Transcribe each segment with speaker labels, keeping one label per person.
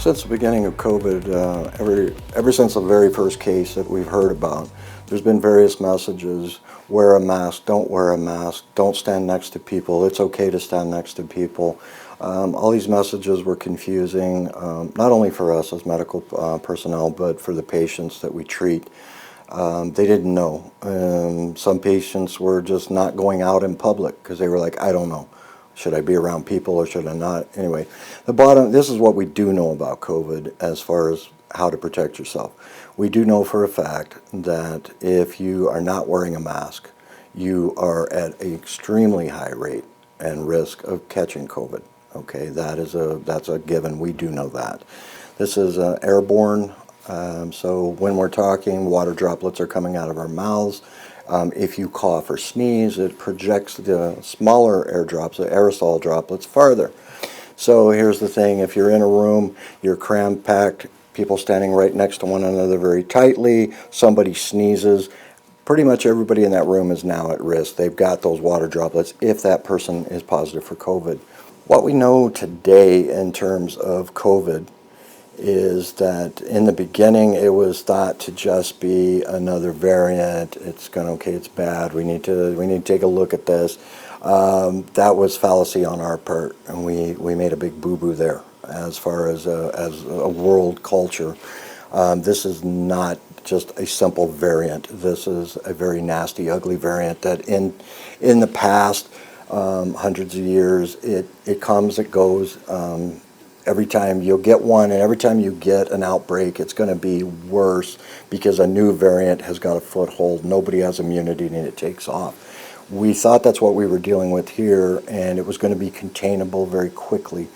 Speaker 1: Since the beginning of COVID, ever since the very first case that we've heard about, there's been various messages: wear a mask, don't wear a mask, don't stand next to people, it's okay to stand next to people. All these messages were confusing, not only for us as medical personnel, but for the patients that we treat. They didn't know. Some patients were just not going out in public because they were like, I don't know. Should I be around people or should I not? Anyway, this is what we do know about COVID as far as how to protect yourself. We do know for a fact that if you are not wearing a mask, you are at an extremely high rate and risk of catching COVID. Okay, that's a given. We do know that. This is airborne, so when we're talking, water droplets are coming out of our mouths. If you cough or sneeze, it projects the smaller the aerosol droplets, farther. So here's the thing: if you're in a room, you're cram-packed, people standing right next to one another very tightly, somebody sneezes, pretty much everybody in that room is now at risk. They've got those water droplets if that person is positive for COVID. What we know today in terms of COVID is that in the beginning it was thought to just be another variant. It's it's bad. We need to take a look at this. That was fallacy on our part, and we made a big boo-boo there as far as a world culture. This is not just a simple variant. This is a very nasty, ugly variant that in the past hundreds of years it comes, it goes. Every time you'll get one, and every time you get an outbreak, it's going to be worse because a new variant has got a foothold. Nobody has immunity, and it takes off. We thought that's what we were dealing with here, and it was going to be containable very quickly.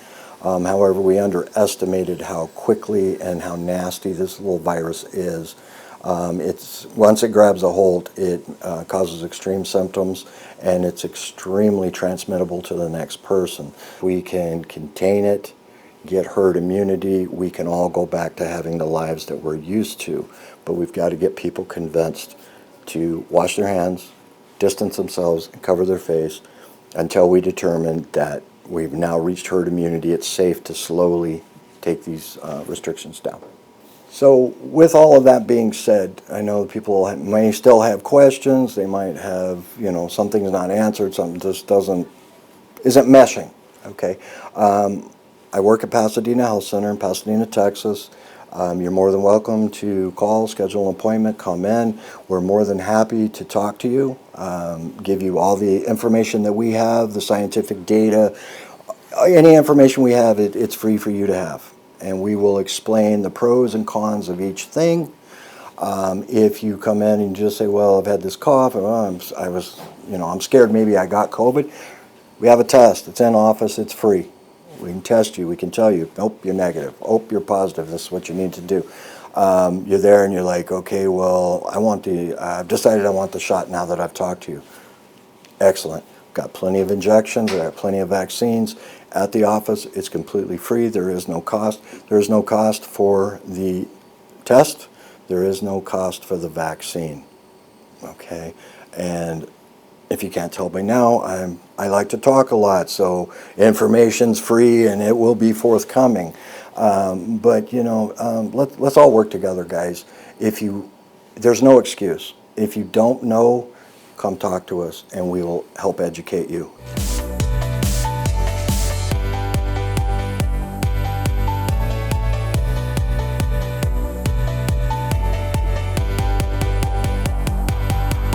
Speaker 1: However, we underestimated how quickly and how nasty this little virus is. Once it grabs a hold, it causes extreme symptoms, and it's extremely transmittable to the next person. We can contain it, get herd immunity, we can all go back to having the lives that we're used to. But we've got to get people convinced to wash their hands, distance themselves, and cover their face until we determine that we've now reached herd immunity. It's safe to slowly take these restrictions down. So with all of that being said, I know people may still have questions. They might have, something's not answered, something just isn't meshing. Okay. I work at Pasadena Health Center in Pasadena, Texas. You're more than welcome to call, schedule an appointment, come in. We're more than happy to talk to you, give you all the information that we have, the scientific data. Any information we have, it's free for you to have. And we will explain the pros and cons of each thing. If you come in and just say, well, I've had this cough, and I'm scared maybe I got COVID, we have a test. It's in office, it's free. We can test you. We can tell you, nope, you're negative. Oh, you're positive. This is what you need to do. You're there and you're like, okay, well, I've decided I want the shot now that I've talked to you. Excellent. Got plenty of injections. I got plenty of vaccines at the office. It's completely free. There is no cost. There is no cost for the test. There is no cost for the vaccine. Okay, and if you can't tell by now, I like to talk a lot, so information's free and it will be forthcoming. But let's all work together, guys. There's no excuse. If you don't know, come talk to us and we will help educate you.